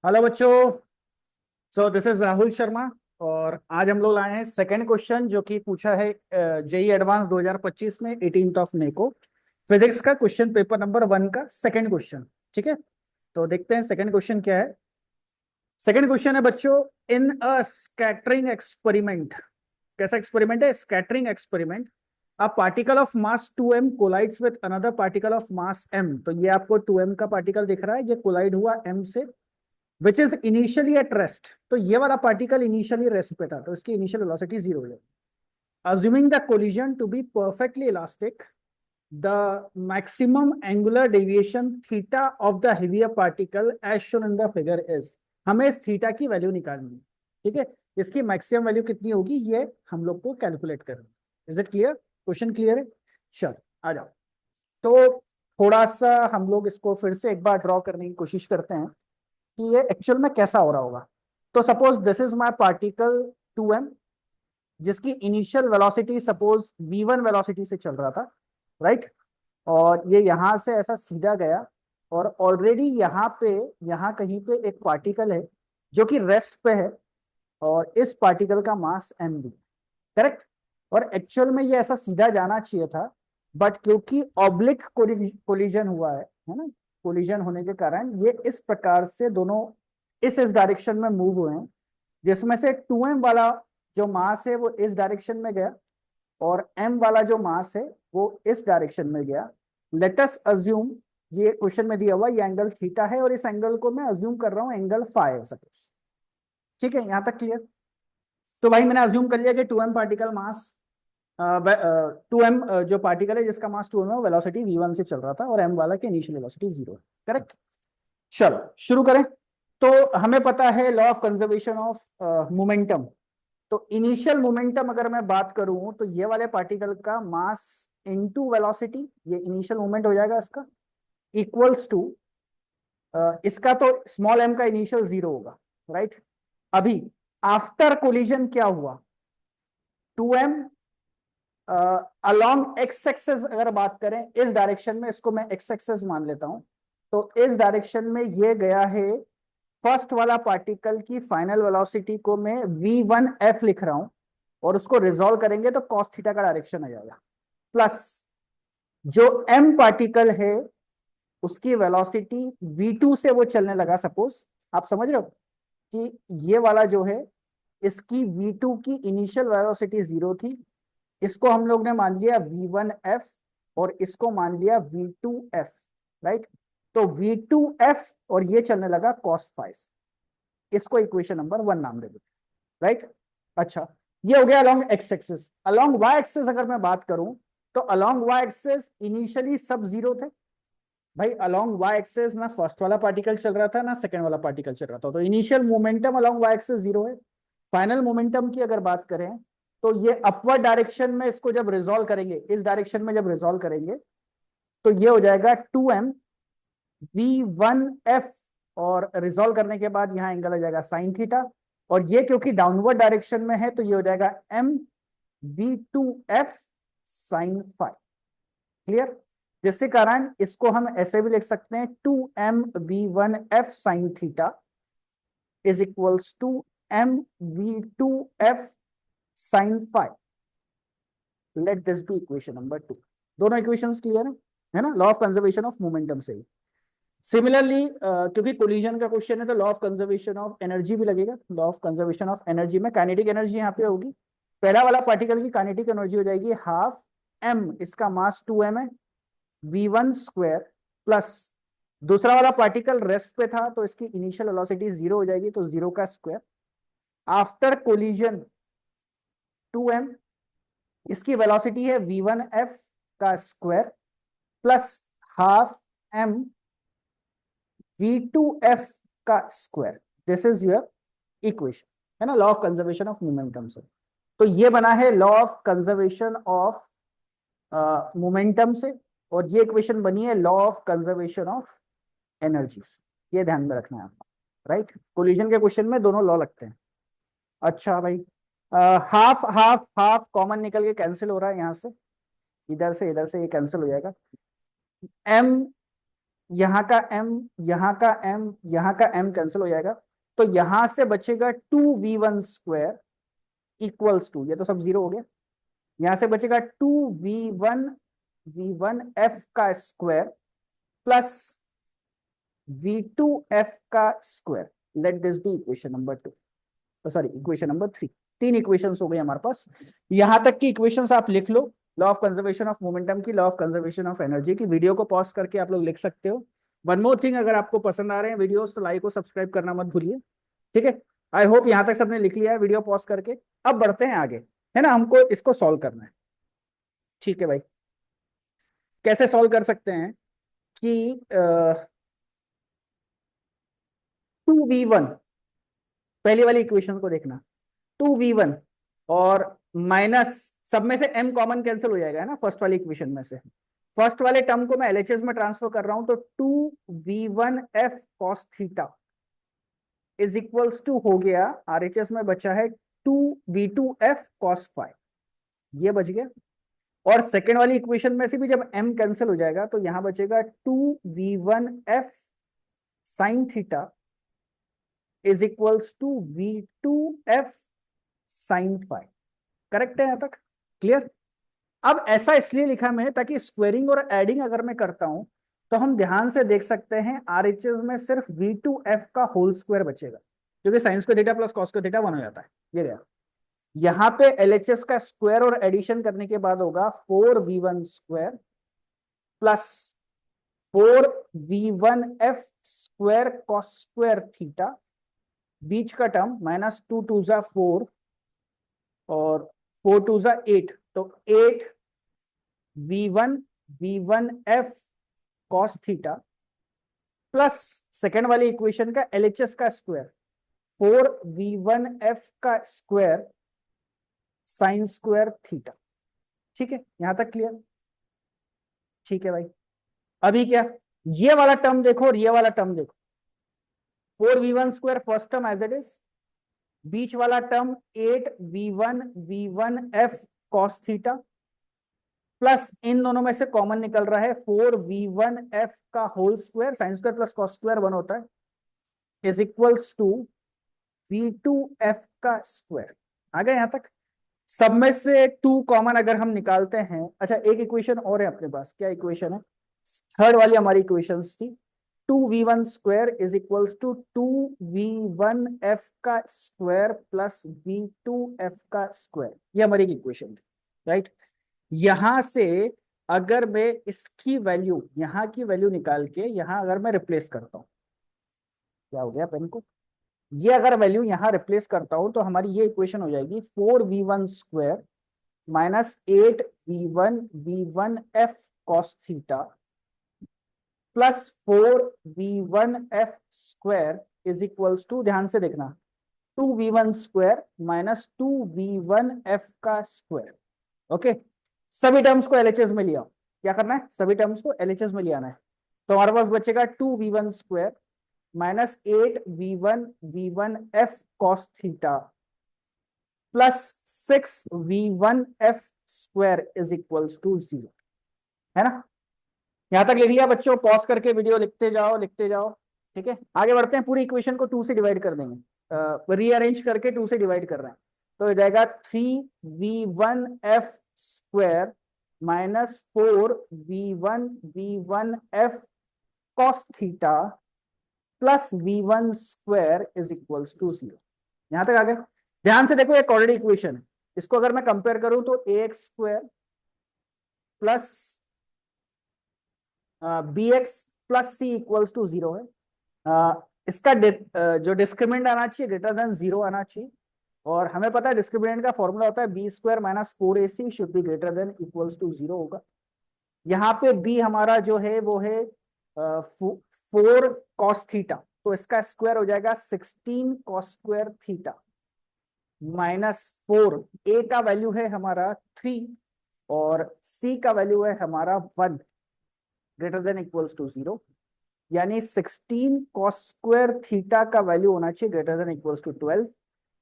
Hello बच्चों। So this is Rahul Sharma. और आज हम लोग लाए हैं सेकंड क्वेश्चन जो कि पूछा है जेई एडवांस 2025 में 18 मई को। फिजिक्स का क्वेश्चन पेपर नंबर 1 का सेकंड क्वेश्चन। ठीक है, तो देखते हैं सेकंड क्वेश्चन क्या है। सेकंड क्वेश्चन है बच्चों, इन अ स्कैटरिंग एक्सपेरिमेंट। कैसा एक्सपेरिमेंट है? Scattering experiment. A particle of mass 2m collides with another particle of mass m। तो ये आपको 2m का पार्टिकल दिख रहा है, ये कोलाइड हुआ m से, which is initially at rest. तो ये वाला पार्टिकल इनिशियली रेस्ट पे था, तो इसकी इनिशियल वेलोसिटी जीरो है। Assuming the collision to be perfectly elastic, the maximum angular deviation theta of the heavier particle as shown in the figure is. हमें इस थीटा की वैल्यू निकालनी है। ठीक है, इसकी मैक्सिमम वैल्यू कितनी होगी ये हम लोग को कैलकुलेट करना है। Is it clear? Question clear है? चल आ जाओ। तो थोड़ा सा हम लोग इसको फिर से एक बार ड्रॉ करने की कोशिश करते हैं कि ये एक्चुअल में कैसा हो रहा होगा। तो suppose this is my particle 2m, जिसकी initial velocity suppose v1 velocity से चल रहा था, राइट। और ये यहां से ऐसा सीधा गया, और ऑलरेडी यहाँ पे, यहाँ कहीं पे एक पार्टिकल है जो कि रेस्ट पे है, और इस पार्टिकल का मास m भी, करेक्ट। और एक्चुअल में ये ऐसा सीधा जाना चाहिए था, बट क्योंकि ऑब्लिक कोलिजन हुआ है ना, कोलिजन होने के कारण ये इस प्रकार से दोनों इस डायरेक्शन में मूव हुए हैं, जिसमें से 2m वाला जो मास है वो इस डायरेक्शन में गया, और m वाला जो मास है वो इस डायरेक्शन में गया। लेट अस अज्यूम, ये क्वेश्चन में दिया हुआ ये एंगल थीटा है, और इस एंगल को मैं अज्यूम कर रहा हूं एंगल फाई है सपोज। ठीक है, यहां तक क्लियर? तो भाई मैंने अज्यूम कर लिया कि 2m पार्टिकल मास, 2m जो पार्टिकल है जिसका मास 2m है, वेलोसिटी v1 से चल रहा था, और m वाला की इनिशियल वेलोसिटी जीरो है, करेक्ट। चलो शुरू करें। तो हमें पता है law of conservation of momentum. तो इनिशियल मोमेंटम अगर मैं बात करूं तो ये वाले पार्टिकल का मास इनटू वेलोसिटी, ये इनिशियल मोमेंट हो जाएगा इसका, इक्वल्स टू इसका तो स्मॉल m का इनिशियल जीरो होगा, राइट। अभी आफ्टर कोलिजन क्या हुआ? 2m अलोंग एक्स एक्सेस अगर बात करें इस डायरेक्शन में, इसको मैं एक्स एक्सेस मान लेता हूं, तो इस डायरेक्शन में ये गया है। फर्स्ट वाला पार्टिकल की फाइनल वेलोसिटी को मैं v1f लिख रहा हूं, और उसको रिजॉल्व करेंगे तो cos थीटा का डायरेक्शन आ जाएगा, प्लस जो m पार्टिकल है उसकी वेलोसिटी v2 से वो चलने लगा सपोज। आप समझ रहे हो कि ये वाला जो है, इसकी v2 की इनिशियल वेलोसिटी जीरो थी, इसको हम लोग ने मान लिया v1f, और इसको मान लिया v2f, राइट। तो v2f और ये चलने लगा cos फाइ, इसको इक्वेशन नंबर 1 नाम दे देते, राइट। अच्छा, ये हो गया along X axis. Along Y axis अगर मैं बात करूं, तो अलोंग वाई एक्सिस इनिशियली सब जीरो थे। भाई अलोंग वाई एक्सिस ना फर्स्ट वाला पार्टिकल चल रहा था ना सेकंड वाला पार्टिकल चल रहा था, तो initial momentum along Y axis zero है। फाइनल मोमेंटम की अगर बात करें, तो ये अपवर्ड डायरेक्शन में इसको जब रिजॉल्व करेंगे, इस डायरेक्शन में जब रिजॉल्व करेंगे, तो ये हो जाएगा 2m v1f, और रिजॉल्व करने के बाद यहां एंगल आ जाएगा साइन थीटा, और ये क्योंकि डाउनवर्ड डायरेक्शन में है तो ये हो जाएगा m v2f sine phi. Clear? जिसके कारण इसको हम ऐसे भी लिख सकते हैं 2m v1f sine theta is equals to m v2f sine phi. Let this be equation number 2। दोनों इक्वेशंस क्लियर है ना, law of conservation of momentum से ही। सिमिलरली क्योंकि कोलिजन का क्वेश्चन है तो law of conservation of energy भी लगेगा। Law of conservation of energy में काइनेटिक एनर्जी यहाँ पे होगी। पहला वाला पार्टिकल की काइनेटिक एनर्जी हो जाएगी हाफ m, इसका मास 2m है, v1 स्क्वायर, प्लस दूसरा वाला पार्टिकल रेस्ट पे था तो इसकी इनिशियल वेलोसिटी जीरो हो जाएगी, तो जीरो का स्क्वायर आफ्टर कोलिजन 2m, इसकी वेलोसिटी है v1f का square, plus half m v2f का square. This is your equation, है ना, law of conservation of momentum से। तो ये बना है law of conservation of momentum से, और ये इक्वेशन बनी है law of conservation of energy से। ये ध्यान में रखना है आपको, राइट। कोलिजन के क्वेश्चन में दोनों लॉ लगते हैं। अच्छा भाई, हाफ हाफ हाफ कॉमन निकल के कैंसिल हो रहा है, यहाँ से इधर से ये कैंसिल हो जाएगा। m यहाँ का m, यहाँ का m, यहाँ का m कैंसिल हो जाएगा, तो यहां से बचेगा 2v1 स्क्वायर इक्वल्स टू, ये तो सब जीरो हो गया, यहां से बचेगा 2v1 f का स्क्वायर प्लस v2 f का square. Let this be equation number 2, sorry equation number 3। तीन इक्वेशंस हो गई हमारे पास। यहां तक की इक्वेशंस आप लिख लो, law of conservation of momentum की, law of conservation of energy की। वीडियो को पॉज करके आप लोग लिख सकते हो। वन मोर थिंग, अगर आपको पसंद आ रहे हैं वीडियोस तो लाइक और सब्सक्राइब करना मत भूलिए, ठीक है। आई होप यहां तक सबने लिख लिया है वीडियो पॉज करके। अब बढ़ते हैं आगे, है ना, हमको इसको सॉल्व करना है, ठीक है भाई। कैसे सॉल्व कर सकते हैं कि 2v1, पहली वाली इक्वेशन को देखना, 2v1 और माइनस, सब में से m कॉमन कैंसिल हो जाएगा, है ना, फर्स्ट वाली इक्वेशन में से। फर्स्ट वाले टर्म को मैं एलएचएस में ट्रांसफर कर रहा हूं, तो 2v1f cos theta is equals to हो गया, आरएचएस में बचा है 2v2f cos फाइ, ये बच गया। और सेकेंड वाली इक्वेशन में से भी जब m कैंसिल हो जाएगा तो यहां बचेगा 2v1f sin theta is equals to v2f sin phi. Correct है यहां तक, क्लियर। अब ऐसा इसलिए लिखा मैं ताकि स्क्वेयरिंग और एडिंग अगर मैं करता हूं तो हम ध्यान से देख सकते हैं आरएचएस में सिर्फ v2f का होल स्क्वायर बचेगा, क्योंकि sine square theta plus cos square theta 1 हो जाता है, ये गया। यहां पे एलएचएस का स्क्वायर और एडिशन करने के बाद होगा 4v1 square plus 4v1f square cos square theta, बीच का टर्म माइनस 2 2 जा 4 और 4 2 जा 8, तो 8v1f cos theta plus second वाली इक्वेशन का एलएचएस का स्क्वायर 4v1f का स्क्वायर साइन स्क्वायर थीटा, ठीक है, यहां तक क्लियर, ठीक है भाई। अभी क्या, ये वाला टर्म देखो और ये वाला टर्म देखो, 4v1 square first term as it is, बीच वाला term 8v1 cos theta plus इन दोनों में से कॉमन निकल रहा है 4v1f का whole square, sine square plus cos square 1 होता है, इज इक्वल्स टू v2f का स्क्वायर। आ गया यहां तक। सब में से 2 कॉमन अगर हम निकालते हैं, अच्छा एक इक्वेशन और है अपने पास, क्या इक्वेशन है, थर्ड वाली हमारी इक्वेशन थी, 2v1 square is equals to 2v1f का स्क्वायर प्लस v2f का स्क्वायर, ये हमारी इक्वेशन थी, राइट। यहां से अगर मैं इसकी वैल्यू, यहां की वैल्यू निकाल के यहां अगर मैं रिप्लेस करता हूं, क्या हो गया पेन को, ये अगर वैल्यू यहां रिप्लेस करता हूं तो हमारी ये इक्वेशन हो जाएगी 4v1 square minus 8v1 cos theta plus 4v1f square is equals to, ध्यान से देखना, 2v1 स्क्वायर माइनस 2v1f का स्क्वायर। ओके, सभी टर्म्स को एलएचएस में लिया, क्या करना है, सभी टर्म्स को एलएचएस में ले आना है। तो हमारे पास बचेगा 2v1 square minus 8v1 cos theta plus 6v1f square is equals to 0, है ना। यहां तक लिख लिया बच्चों, पॉज करके वीडियो लिखते जाओ लिखते जाओ, ठीक है। आगे बढ़ते हैं, पूरी इक्वेशन को 2 से डिवाइड कर देंगे, रीअरेंज करके 2 से डिवाइड कर रहे हैं, तो हो जाएगा 3v1f square minus 4v1f cos theta plus v1 square is equals to 0। यहां तक आ गए। ध्यान से देखो, एक ऑलरेडी इक्वेशन है, इसको अगर मैं कंपेयर करूं तो ax square plus bx plus c equals to 0 है। इसका जो डिस्क्रिमिनेंट आना चाहिए ग्रेटर देन 0 आना चाहिए, और हमें पता है डिस्क्रिमिनेंट का फॉर्मूला होता है B square minus 4ac should be greater than equals to 0 होगा। यहाँ पे b हमारा जो है वो है 4 cos थीटा, तो इसका स्क्वायर हो जाएगा 16 cos square theta minus 4, a का वैल्यू है हमारा 3 और c का वैल्यू है हमारा 1 ग्रेटर देन इक्वल्स टू 0, यानी 16 cos स्क्वायर थीटा का वैल्यू होना चाहिए ग्रेटर देन इक्वल्स टू 12,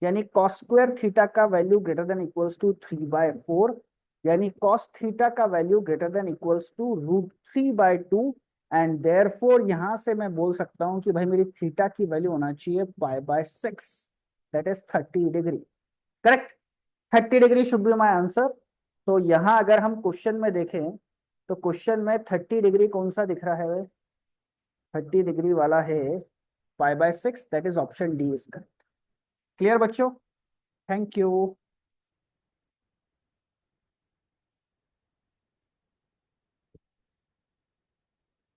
यानी cos स्क्वायर थीटा का value greater than equals to 3/4, यानी cos थीटा का value greater than equals to √3/2, and therefore यहां से मैं बोल सकता हूं कि भाई मेरी थीटा की वैल्यू होना चाहिए π/6, that is 30 degree. Correct, 30 degree should be my answer. तो यहां अगर हम क्वेश्चन में देखें तो क्वेश्चन में 30 डिग्री कौन सा दिख रहा है भाई? 30 डिग्री वाला है π/6, that is option D is correct. Clear बच्चों? Thank you.